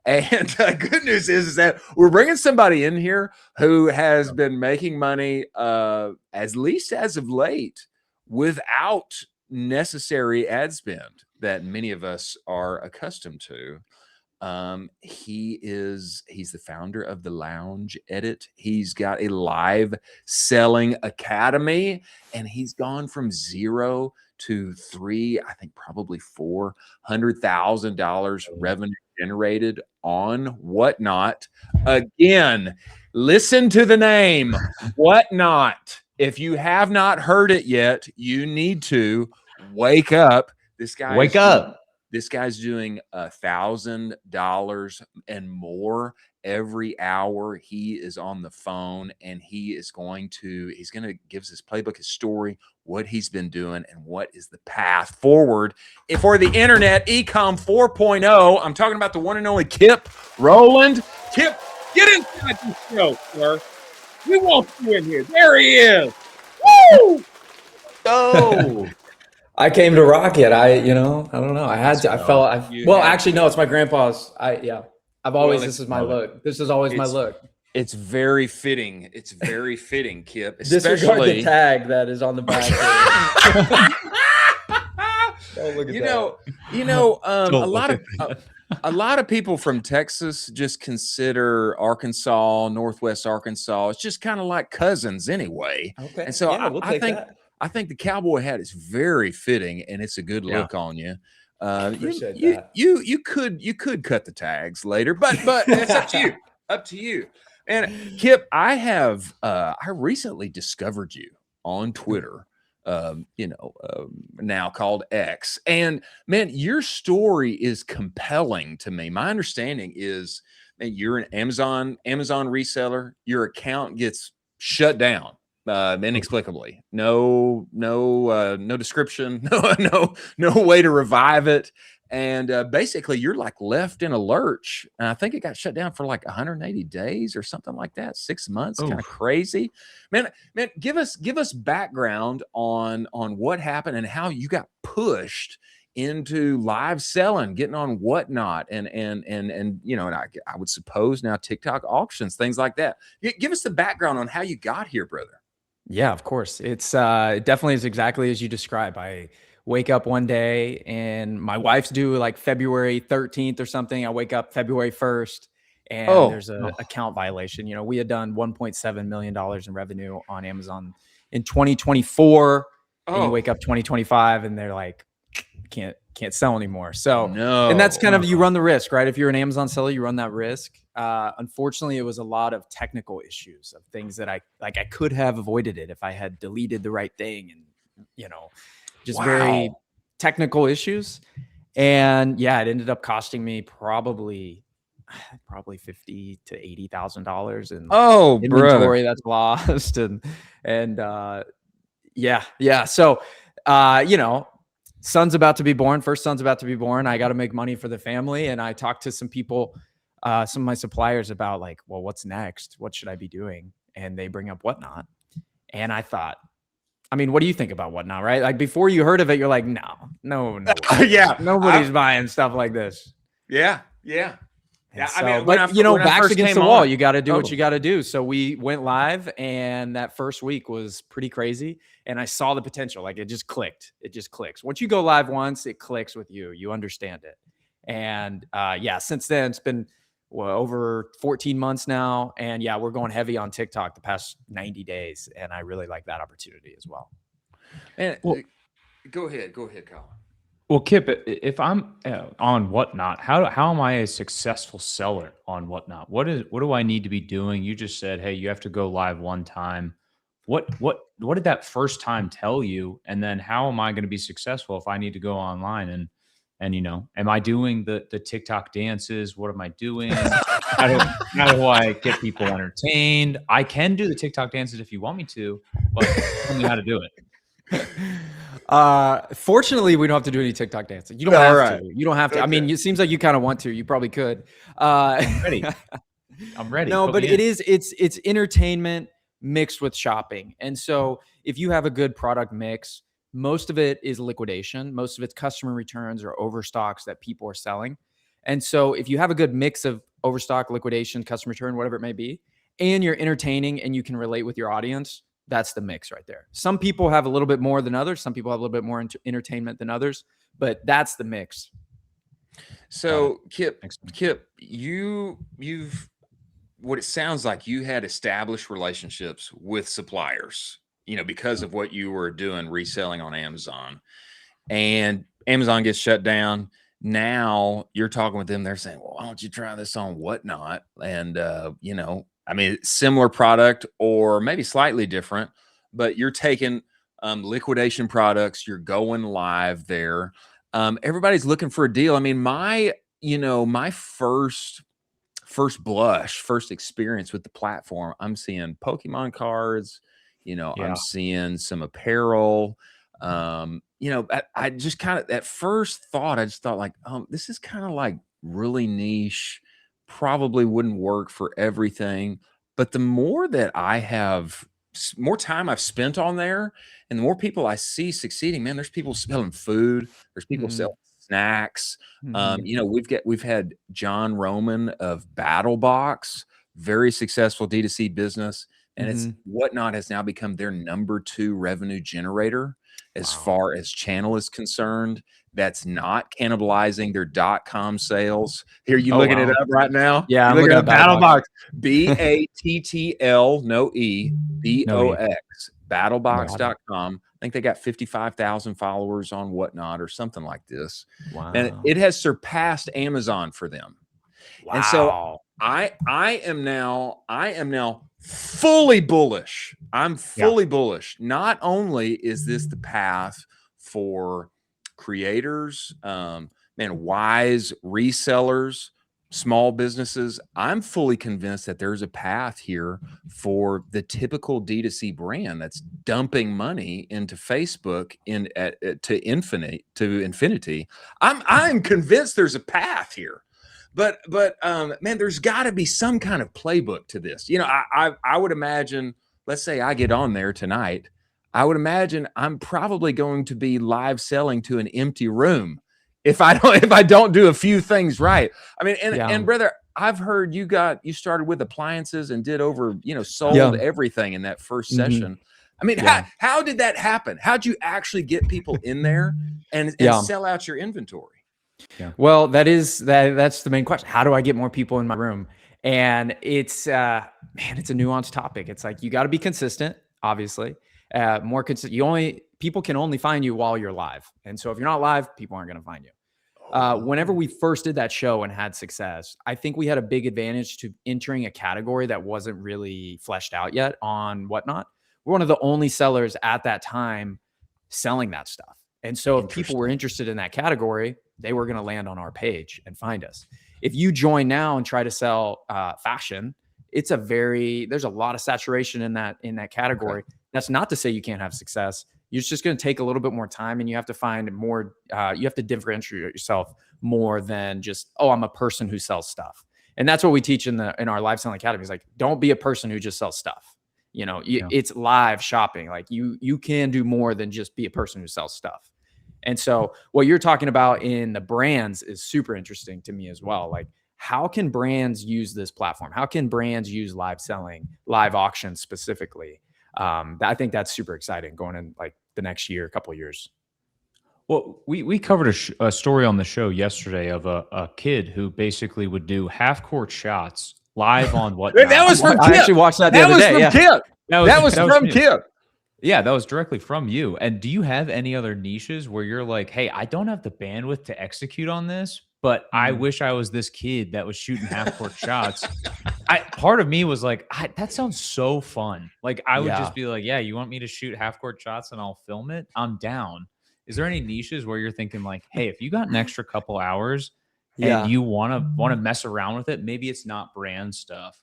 And good news is that we're bringing somebody in here who has been making money, at least as of late, without necessary ad spend that many of us are accustomed to. He's the founder of the Lounge Edit. He's got a live selling academy, and he's gone from 0 to 3, I think probably $400,000 revenue generated on Whatnot. Again, listen to the name, Whatnot. If you have not heard it yet, you need to wake up. Wake up. This guy's doing $1,000 and more every hour he is on the phone, and he's going to give us his playbook, his story, what he's been doing, and what is the path forward for the internet ecom 4.0. I'm talking about the one and only Kip Roland. Kip, get inside the show, sir. We want you in here. There he is. Woo! Oh. I came to rock it. I don't know. I had to. Actually, no. It's my grandpa's. This is my look. This is always my look. It's very fitting. It's very fitting, Kip. Disregard the tag that is on the back. Oh, look at a lot of people from Texas just consider Arkansas, Northwest Arkansas. It's just kind of like cousins anyway. Okay. And so I think the cowboy hat is very fitting, and it's a good look on you. Appreciate that. You could cut the tags later, but it's up to you. Up to you. And Kip, I recently discovered you on Twitter, now called X. And man, your story is compelling to me. My understanding is that you're an Amazon reseller. Your account gets shut down inexplicably. No description, no way to revive it. And basically you're like left in a lurch. And I think it got shut down for like 180 days or something like that. 6 months, kind of crazy. Man, give us background on what happened and how you got pushed into live selling, getting on Whatnot, and I would suppose now TikTok auctions, things like that. Give us the background on how you got here, brother. Yeah, of course. It's it definitely is exactly as you describe. I wake up one day and my wife's due like February 13th or something. I wake up February 1st and there's an account violation. We had done $1.7 million in revenue on Amazon in 2024. And you wake up 2025 and they're like, can't sell anymore. So, and that's kind of, you run the risk, right? If you're an Amazon seller, you run that risk. Unfortunately, it was a lot of technical issues of things that I could have avoided it if I had deleted the right thing, and very technical issues. And yeah, it ended up costing me probably $50,000 to $80,000 in inventory that's lost. And yeah. So, son's about to be born. First son's about to be born. I got to make money for the family. And I talked to some people, some of my suppliers about like, well, what's next? What should I be doing? And they bring up Whatnot. And I thought, what do you think about Whatnot, right? Like before you heard of it, you're like, no. Yeah. Nobody's buying stuff like this. Yeah. So, backs against the wall, you got to do what you got to do. So we went live, and that first week was pretty crazy. And I saw the potential. Like it just clicked. It just clicks. Once you go live once, it clicks with you. You understand it. And since then it's been over 14 months now. And yeah, we're going heavy on TikTok the past 90 days. And I really like that opportunity as well. And go ahead, Colin. Well, Kip, if I'm on Whatnot, how am I a successful seller on Whatnot? What do I need to be doing? You just said, hey, you have to go live one time. What did that first time tell you? And then how am I going to be successful if I need to go online and am I doing the TikTok dances? What am I doing? How do I get people entertained? I can do the TikTok dances if you want me to, but tell me how to do it. Fortunately, we don't have to do any TikTok dancing. You don't have to. You don't have to. Okay. It seems like you kind of want to. You probably could. I'm ready. No, but it's entertainment mixed with shopping. And so if you have a good product mix, most of it is liquidation. Most of it's customer returns or overstocks that people are selling. And so if you have a good mix of overstock, liquidation, customer return, whatever it may be, and you're entertaining and you can relate with your audience, that's the mix right there. Some people have a little bit more than others. Some people have a little bit more entertainment than others, but that's the mix. So Kip, you've what it sounds like you had established relationships with suppliers, because of what you were doing reselling on Amazon, and Amazon gets shut down. Now you're talking with them. They're saying, well, why don't you try this on Whatnot? And, similar product or maybe slightly different, but you're taking liquidation products, you're going live there. Everybody's looking for a deal. I mean, my first experience with the platform, I'm seeing Pokemon cards, I'm seeing some apparel. I just kind of, at first thought, I just thought like, this is kind of like really niche, probably wouldn't work for everything. But the more that more time I've spent on there, and the more people I see succeeding, man, there's people selling food, there's people selling snacks. We've had John Roman of BattleBox, very successful D2C business, and it's Whatnot has now become their number 2 revenue generator as far as channel is concerned. That's not cannibalizing their .com sales. Here, you looking it up right now? Yeah, I'm looking at BattleBox. BATTL, no E, BOX, battlebox.com. I think they got 55,000 followers on Whatnot or something like this. Wow. And it has surpassed Amazon for them. Wow. And so I am now fully bullish. I'm fully bullish. Not only is this the path for creators, wise resellers, small businesses, I'm fully convinced that there's a path here for the typical D2C brand that's dumping money into Facebook to infinity. I'm convinced there's a path here. But there's got to be some kind of playbook to this. I would imagine, let's say I get on there tonight, I would imagine I'm probably going to be live selling to an empty room if I don't do a few things right. I mean, and brother, I've heard you started with appliances and did sold everything in that first session. I mean, how did that happen? How'd you actually get people in there and sell out your inventory? Yeah. Well, that's the main question. How do I get more people in my room? And it's it's a nuanced topic. It's like, you got to be consistent, obviously. More consistent. People can only find you while you're live. And so if you're not live, people aren't going to find you. Whenever we first did that show and had success, I think we had a big advantage to entering a category that wasn't really fleshed out yet on Whatnot. We're one of the only sellers at that time selling that stuff. And so if people were interested in that category, they were going to land on our page and find us. If you join now and try to sell fashion, there's a lot of saturation in that category. Okay. That's not to say you can't have success. You're just going to take a little bit more time, and you have to find more. You have to differentiate yourself more than just, I'm a person who sells stuff. And that's what we teach in our live selling academy. Is like, don't be a person who just sells stuff. It's live shopping. Like you can do more than just be a person who sells stuff. And so what you're talking about in the brands is super interesting to me as well. Like, how can brands use this platform? How can brands use live selling, live auctions specifically? I think that's super exciting going in like the next year, couple of years. Well, we covered a story on the show yesterday of a kid who basically would do half-court shots live on Whatnot. That was from Kip. I actually watched that the other day. That was from Kip. Yeah, that was directly from you. And do you have any other niches where you're like, hey, I don't have the bandwidth to execute on this, but I wish I was this kid that was shooting half-court shots? Part of me was like, that sounds so fun. Like, I would just be like, yeah, you want me to shoot half-court shots and I'll film it? I'm down. Is there any niches where you're thinking like, hey, if you got an extra couple hours and you want to mess around with it, maybe it's not brand stuff.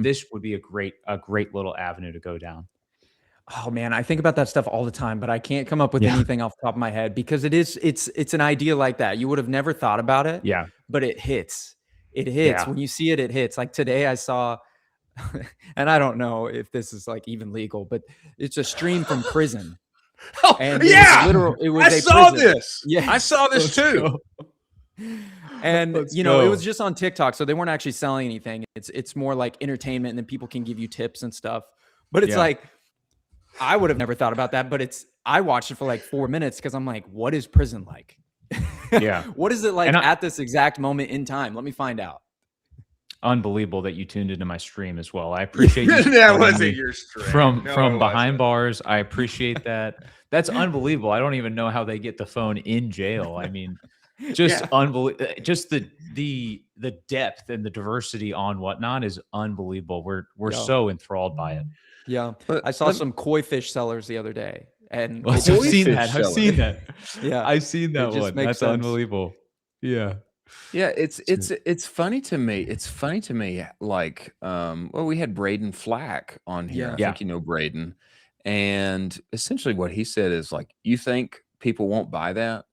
This would be a great little avenue to go down. Oh man, I think about that stuff all the time, but I can't come up with anything off the top of my head because it's an idea like that. You would have never thought about it. Yeah. But it hits. It hits. When you see it, it hits. Like today I saw, and I don't know if this is like even legal, but it's a stream from prison. Oh, and yeah. It was I saw prison. this. Yeah. I saw this too. And Let's you know, it go. was just on TikTok, so they weren't actually selling anything. It's more like entertainment, and then people can give you tips and stuff. But it's like, I would have never thought about that, but I watched it for like 4 minutes because I'm like, what is prison like? Yeah. What is it like at this exact moment in time? Let me find out. Unbelievable that you tuned into my stream as well. I appreciate you. That wasn't your stream. From behind bars. I appreciate that. That's unbelievable. I don't even know how they get the phone in jail. I mean, just unbelievable. Just the depth and the diversity on Whatnot is unbelievable. We're so enthralled by it. Yeah, I saw some koi fish sellers the other day, and I've seen that. I've seen that. Yeah, I've seen that one. That's sense. Unbelievable. Yeah. Yeah, it's funny to me. It's funny to me, like, well, we had Braden Flack on here. I think you know Braden. And essentially what he said is like, you think people won't buy that?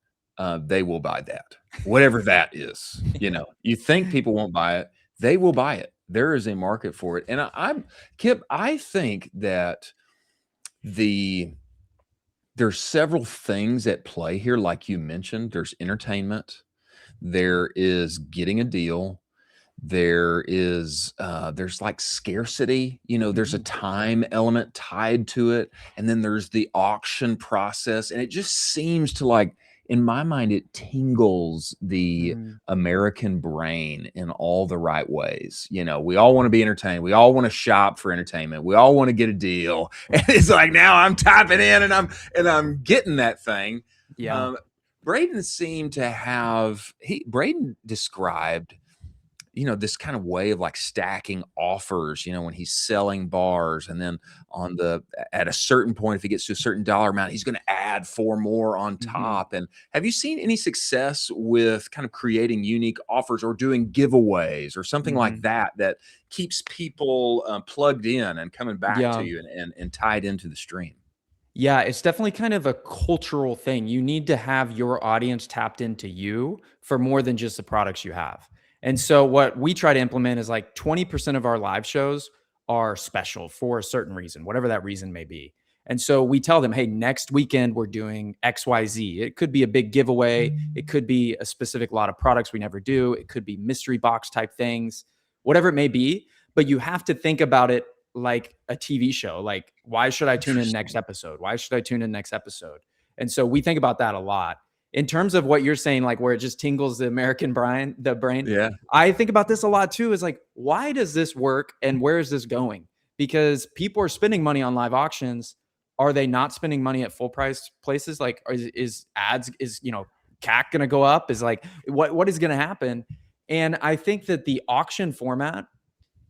They will buy that. Whatever that is. You know, you think people won't buy it, they will buy it. There is a market for it. And Kip, I think that there's several things at play here, like you mentioned. There's entertainment. There is getting a deal. There's like scarcity, you know, there's a time element tied to it. And then there's the auction process. And it just seems to, like, in my mind, it tingles the American brain in all the right ways. You know, we all want to be entertained. We all want to shop for entertainment. We all want to get a deal. And it's like, now I'm typing in and I'm getting that thing. Yeah. Braden seemed to have, Braden described, you know, this kind of way of like stacking offers, you know, when he's selling bars, and then at a certain point, if he gets to a certain dollar amount, he's going to add 4 more on top. And have you seen any success with kind of creating unique offers or doing giveaways or something like that keeps people plugged in and coming back to you and tied into the stream? Yeah, it's definitely kind of a cultural thing. You need to have your audience tapped into you for more than just the products you have. And so what we try to implement is like 20% of our live shows are special for a certain reason, whatever that reason may be. And so we tell them, hey, next weekend we're doing XYZ. It could be a big giveaway. It could be a specific lot of products we never do. It could be mystery box type things, whatever it may be. But you have to think about it like a TV show. Like, why should I tune in next episode? Why should I tune in next episode? And so we think about that a lot. In terms of what you're saying, like where it just tingles the American brain, Yeah. I think about this a lot too, is like, why does this work and where is this going? Because people are spending money on live auctions. Are they not spending money at full price places? Like, is ads, you know, CAC going to go up? Is like, what is going to happen? And I think that the auction format,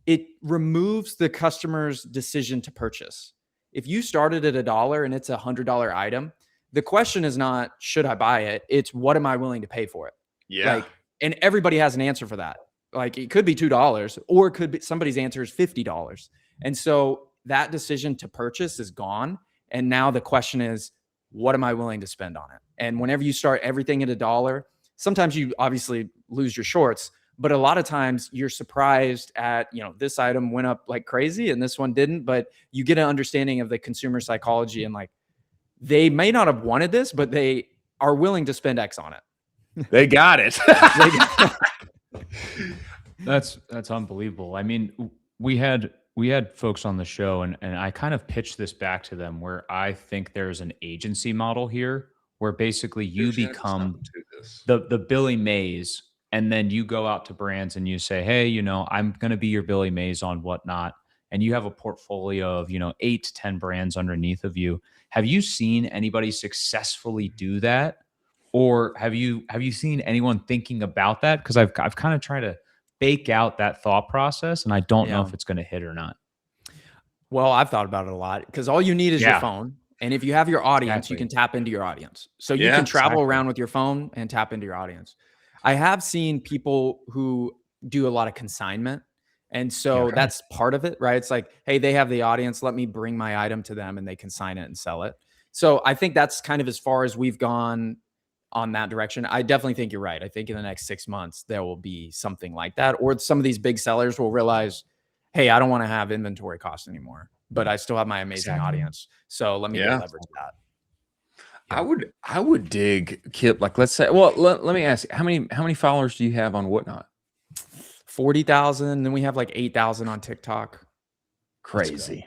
it removes the customer's decision to purchase. If you started at $1 and it's $100 item, the question is not, should I buy it? It's, what am I willing to pay for it? Yeah. Like, and everybody has an answer for that. Like, it could be $2 or it could be somebody's answer is $50. And so that decision to purchase is gone. And now the question is, what am I willing to spend on it? And whenever you start everything at $1, sometimes you obviously lose your shorts, but a lot of times you're surprised at, you know, this item went up like crazy and this one didn't, but you get an understanding of the consumer psychology, and like, they may not have wanted this, but they are willing to spend X on it. They got it. That's unbelievable. I mean, we had folks on the show, and I kind of pitched this back to them, where I think there's an agency model here where basically you become the Billy Mays, and then you go out to brands and you say, hey, you know, I'm going to be your Billy Mays on Whatnot. And you have a portfolio of, you know, 8 to 10 brands underneath of you. Have you seen anybody successfully do that? Or have you seen anyone thinking about that? Because I've kind of tried to bake out that thought process, and I don't know if it's going to hit or not. Well, I've thought about it a lot, because all you need is your phone. And if you have your audience, you can tap into your audience. So you can travel around with your phone and tap into your audience. I have seen people who do a lot of consignment. And so that's part of it, right? It's like, hey, they have the audience. Let me bring my item to them and they consign it and sell it. So I think that's kind of as far as we've gone on that direction. I definitely think you're right. I think in the next 6 months, there will be something like that. Or some of these big sellers will realize, hey, I don't want to have inventory costs anymore, but I still have my amazing audience. So let me leverage that. I would dig, Kip, like, let's say, well, let me ask you, how many followers do you have on Whatnot? 40,000. Then we have like 8,000 on TikTok. Crazy.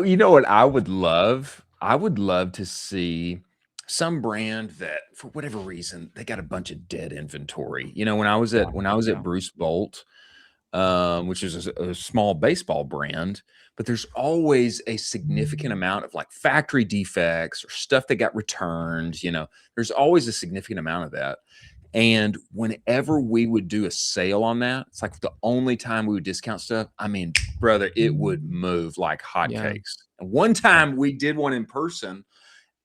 You know what I would love? I would love to see some brand that, for whatever reason, they got a bunch of dead inventory. You know, when I was at Bruce Bolt, which is a small baseball brand, but there's always a significant amount of like factory defects or stuff that got returned. You know, there's always a significant amount of that. And whenever we would do a sale on that, it's like the only time we would discount stuff. I mean, brother, it would move like hotcakes. And one time we did one in person,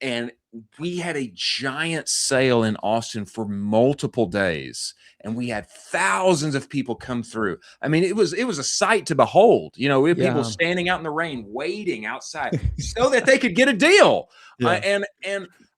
and we had a giant sale in Austin for multiple days, and we had thousands of people come through. I mean, it was a sight to behold. You know, we had people standing out in the rain, waiting outside so that they could get a deal. And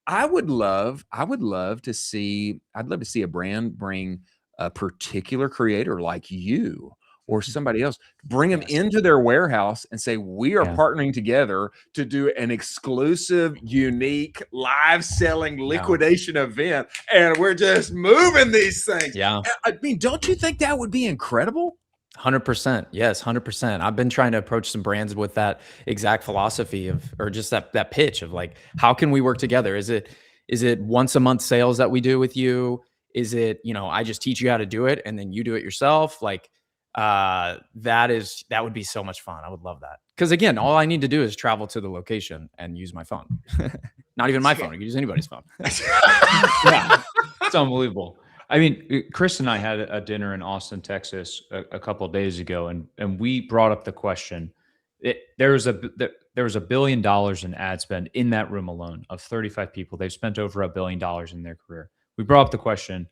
I would love to see, I'd love to see a brand bring a particular creator like you or somebody else, bring them into their warehouse and say, we are partnering together to do an exclusive, unique, live selling liquidation event. And we're just moving these things. Yeah. I mean, don't you think that would be incredible? 100%. Yes, 100%. I've been trying to approach some brands with that exact philosophy or just that pitch of like, how can we work together? Is it once a month sales that we do with you? Is it, I just teach you how to do it and then you do it yourself? Like, that would be so much fun. I would love that. Because again, all I need to do is travel to the location and use my phone. Not even my phone. I can use anybody's phone. Yeah, it's unbelievable. I mean, Chris and I had a dinner in Austin, Texas, a couple of days ago, and we brought up the question. There was $1 billion in ad spend in that room alone of 35 people. They've spent over $1 billion in their career. We brought up the question,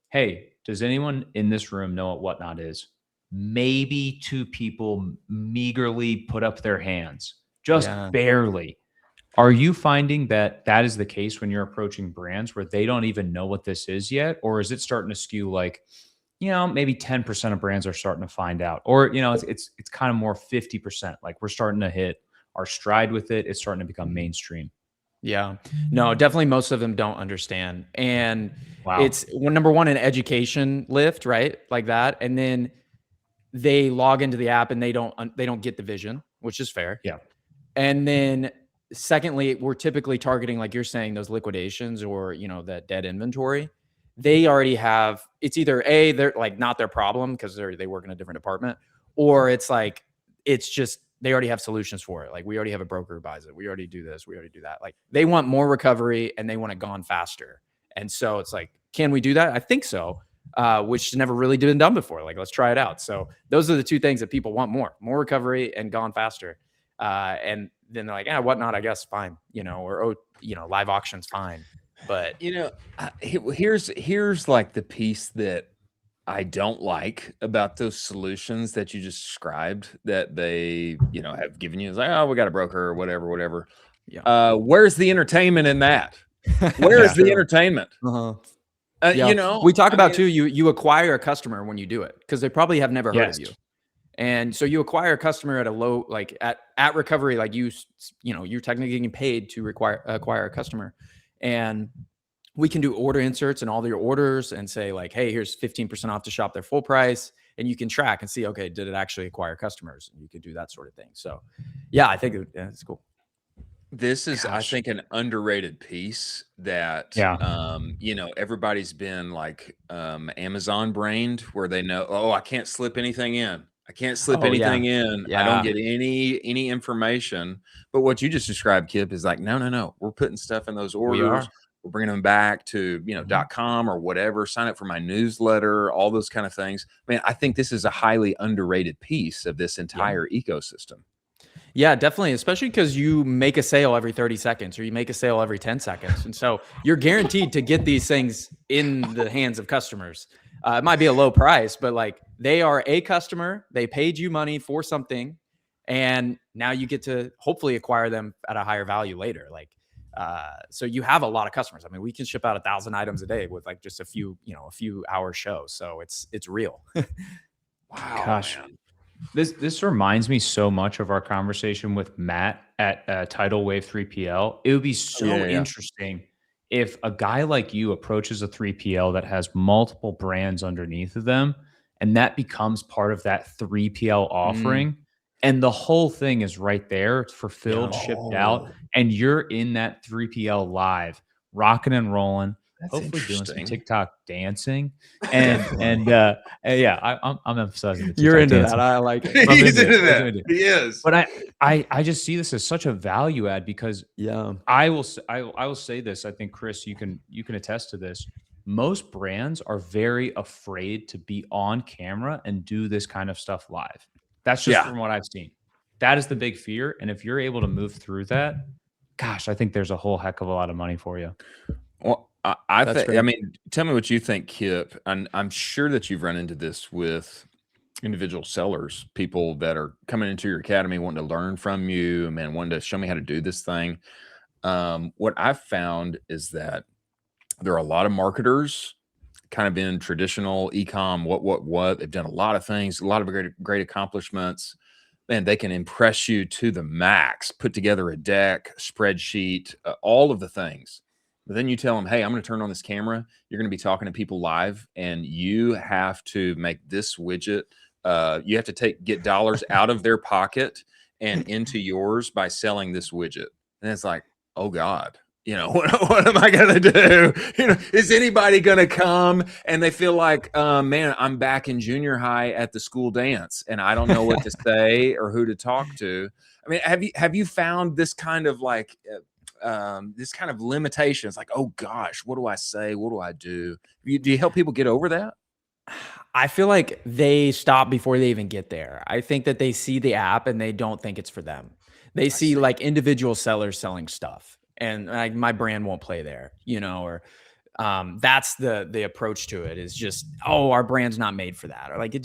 hey, does anyone in this room know what Whatnot is? Maybe 2 people meagerly put up their hands, just barely. Are you finding that is the case when you're approaching brands where they don't even know what this is yet? Or is it starting to skew like, maybe 10% of brands are starting to find out? Or, it's kind of more 50%. Like we're starting to hit our stride with it. It's starting to become mainstream. Yeah, no, definitely most of them don't understand. And it's number one, an education lift, right? Like that. And then they log into the app and they don't get the vision, which is fair. Yeah. And then secondly, we're typically targeting, like you're saying, those liquidations or, that dead inventory. They already have, it's either they're like not their problem because they work in a different department, or it's like, it's just, they already have solutions for it. Like we already have a broker who buys it. We already do this. We already do that. Like they want more recovery and they want it gone faster. And so it's like, can we do that? I think so. Which has never really been done before. Like, let's try it out. So those are the 2 things that people want: more recovery and gone faster. And then they're like, Whatnot, I guess, fine, or, live auctions, fine. But, here's like the piece that I don't like about those solutions that you just described that they, have given you. It's like, oh, we got a broker or whatever. Yeah. Where's the entertainment in that? Where is the entertainment? We talk about too, you acquire a customer when you do it because they probably have never heard of you. And so you acquire a customer at a low, like at recovery, like you're technically getting paid to acquire a customer. And we can do order inserts in all your orders and say like, hey, here's 15% off to shop their full price. And you can track and see, okay, did it actually acquire customers? And you could do that sort of thing. So yeah, I think it's cool. This is, I think, an underrated piece that, everybody's been like Amazon brained, where they know, oh, I can't slip anything in. I can't slip anything in. I don't get any information. But what you just described, Kip, is like, no. We're putting stuff in those orders. We're bringing them back to, .com or whatever. Sign up for my newsletter, all those kind of things. Man, I think this is a highly underrated piece of this entire ecosystem. Yeah, definitely. Especially because you make a sale every 30 seconds or you make a sale every 10 seconds. And so you're guaranteed to get these things in the hands of customers. It might be a low price, but like they are a customer, they paid you money for something, and now you get to hopefully acquire them at a higher value later. Like, so you have a lot of customers. I mean, we can ship out 1,000 items a day with like just a few hour shows. So it's real. Wow. Gosh. Man. This reminds me so much of our conversation with Matt at Tidal Wave 3PL. It would be so interesting if a guy like you approaches a 3PL that has multiple brands underneath of them, and that becomes part of that 3PL offering, and the whole thing is right there, it's fulfilled, shipped out, and you're in that 3PL live, rocking and rolling, hopefully doing some TikTok dancing, and yeah, I'm emphasizing the TikTok You're into dancing. that. I like it. He's into that. He is. But I just see this as such a value add because I will say this. I think Chris, you can attest to this. Most brands are very afraid to be on camera and do this kind of stuff live. That's just from what I've seen. That is the big fear. And if you're able to move through that, gosh, I think there's a whole heck of a lot of money for you. Well, I mean, tell me what you think, Kip. And I'm sure that you've run into this with individual sellers, people that are coming into your academy, wanting to learn from you, man, wanting to show me how to do this thing. What I've found is that there are a lot of marketers kind of in traditional e-com, what they've done a lot of things, a lot of great accomplishments. Man, they can impress you to the max, put together a deck, spreadsheet, all of the things. But then you tell them, hey, I'm going to turn on this camera. You're going to be talking to people live, and you have to make this widget. You have to get dollars out of their pocket and into yours by selling this widget. And it's like, oh God, what am I going to do? Is anybody going to come and they feel like, man, I'm back in junior high at the school dance and I don't know what to say or who to talk to. I mean, have you found this kind of like, this kind of limitations, like, oh gosh, what do I say? What do I do? Do you help people get over that? I feel like they stop before they even get there. I think that they see the app and they don't think it's for them. They see like individual sellers selling stuff and like my brand won't play there, or that's the approach to it is just, oh, our brand's not made for that. Or like,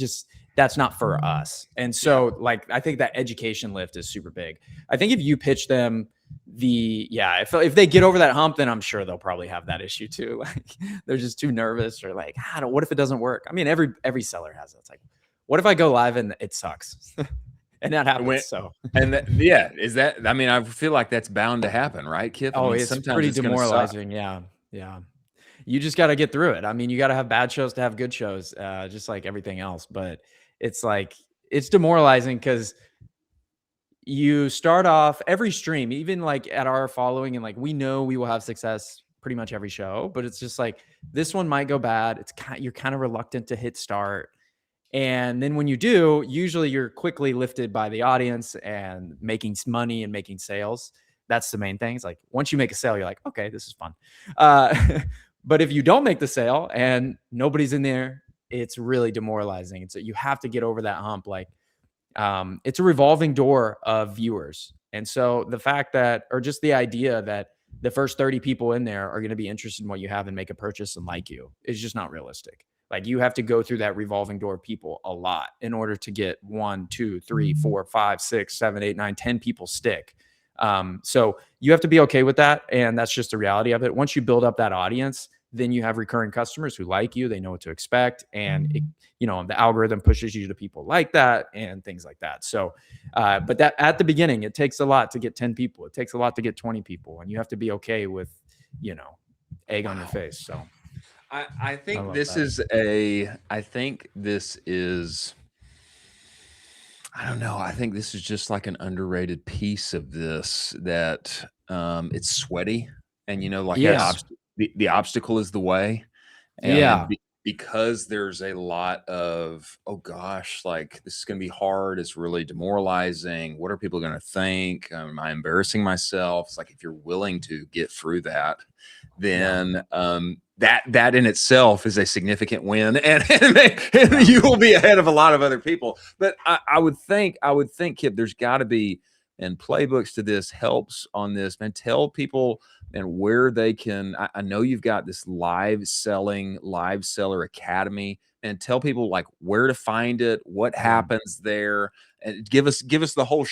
that's not for us. And so like, I think that education lift is super big. I think if you pitch them if they get over that hump, then I'm sure they'll probably have that issue too. Like they're just too nervous or like, what if it doesn't work? I mean, every seller has it. It's like, what if I go live and it sucks? And that happens. Is that, I mean, I feel like that's bound to happen, right, Kip? Oh, it's pretty demoralizing. Yeah. You just got to get through it. I mean, you got to have bad shows to have good shows, just like everything else. But it's like, it's demoralizing because you start off every stream, even like at our following, and like we know we will have success pretty much every show, but it's just like this one might go bad. You're kind of reluctant to hit start. And then when you do, usually you're quickly lifted by the audience and making money and making sales. That's the main thing. It's like once you make a sale, you're like, okay, this is fun. But if you don't make the sale and nobody's in there, it's really demoralizing. And so you have to get over that hump. Like it's a revolving door of viewers. And so the fact that, or just the idea that the first 30 people in there are going to be interested in what you have and make a purchase and like you is just not realistic. Like you have to go through that revolving door of people a lot in order to get 1, 2, 3, 4, 5, 6, 7, 8, 9, 10 people stick. So you have to be okay with that. And that's just the reality of it. Once you build up that audience, then you have recurring customers who like you, they know what to expect. And the algorithm pushes you to people like that and things like that. So, but that at the beginning, it takes a lot to get 10 people. It takes a lot to get 20 people. And you have to be okay with, egg on your face. So I think this is I don't know. I think this is just like an underrated piece of this that it's sweaty and the obstacle is the way. And because there's a lot of, oh gosh, like this is going to be hard. It's really demoralizing. What are people going to think? Am I embarrassing myself? It's like, if you're willing to get through that, then that in itself is a significant win, and you will be ahead of a lot of other people. But I would think, Kip, there's got to be, and playbooks to this helps on this, man. Tell people and where they can. I know you've got this live seller academy, and tell people like where to find it, what happens there, and give us the whole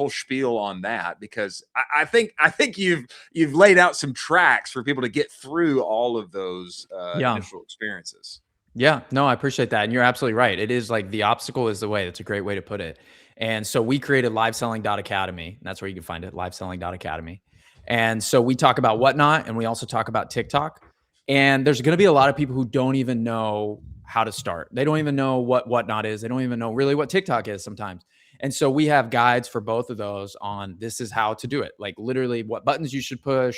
spiel on that, because I think you've laid out some tracks for people to get through all of those initial experiences. Yeah, no, I appreciate that. And you're absolutely right. It is like the obstacle is the way. That's a great way to put it. And so we created liveselling.academy. That's where you can find it, liveselling.academy. And so we talk about Whatnot, and we also talk about TikTok. And there's going to be a lot of people who don't even know how to start. They don't even know what Whatnot is. They don't even know really what TikTok is sometimes. And so we have guides for both of those on this is how to do it. Like literally what buttons you should push,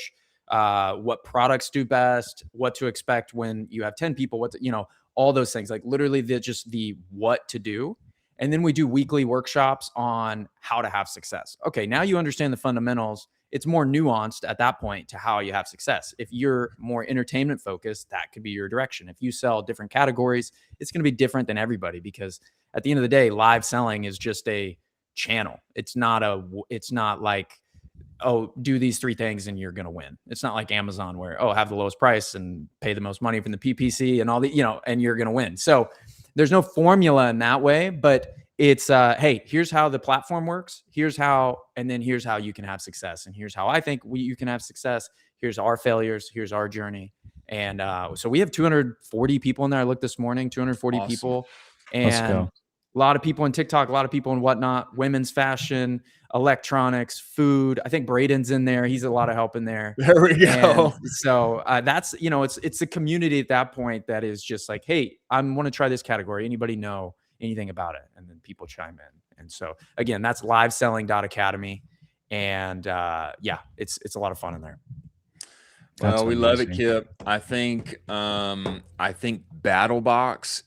what products do best, what to expect when you have 10 people, all those things, like literally just the what to do. And then we do weekly workshops on how to have success. Okay, now you understand the fundamentals. It's more nuanced at that point to how you have success. If you're more entertainment focused, that could be your direction. If you sell different categories, it's going to be different than everybody, because at the end of the day, live selling is just a channel. It's not like, oh, do these 3 things and you're going to win. It's not like Amazon where, oh, have the lowest price and pay the most money from the PPC and all the, and you're going to win. So there's no formula in that way, but it's, hey, here's how the platform works. Here's how, and then here's how you can have success. And here's how I think you can have success. Here's our failures. Here's our journey. And so we have 240 people in there. I looked this morning, 240 Awesome. people. And a lot of people in TikTok, a lot of people in Whatnot, women's fashion, electronics, food. I think Braden's in there. He's a lot of help in there. There we go. And so that's, it's a community at that point that is just like, hey, I want to try this category. Anybody know anything about it? And then people chime in. And so again, that's liveselling.academy. And it's a lot of fun in there. Well, we love it, Kip. I think BattleBox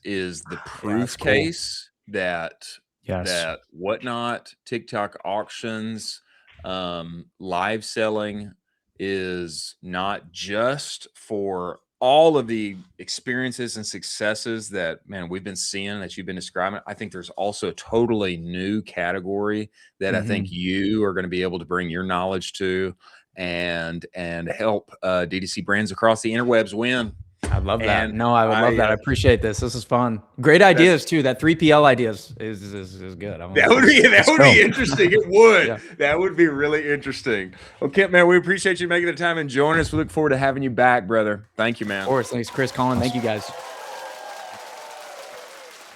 is the proof case that Whatnot, TikTok auctions, live selling is not just for all of the experiences and successes that, man, we've been seeing, that you've been describing. I think there's also a totally new category that I think you are going to be able to bring your knowledge to and help DTC brands across the interwebs win. I love that. No, I would love that. I appreciate this. This is fun. Great ideas too. That 3PL ideas is good. That would be interesting. It would. Yeah. That would be really interesting. Okay, man, we appreciate you making the time and joining us. We look forward to having you back, brother. Thank you, man. Of course. Thanks, Chris, Colin. Thank you, guys.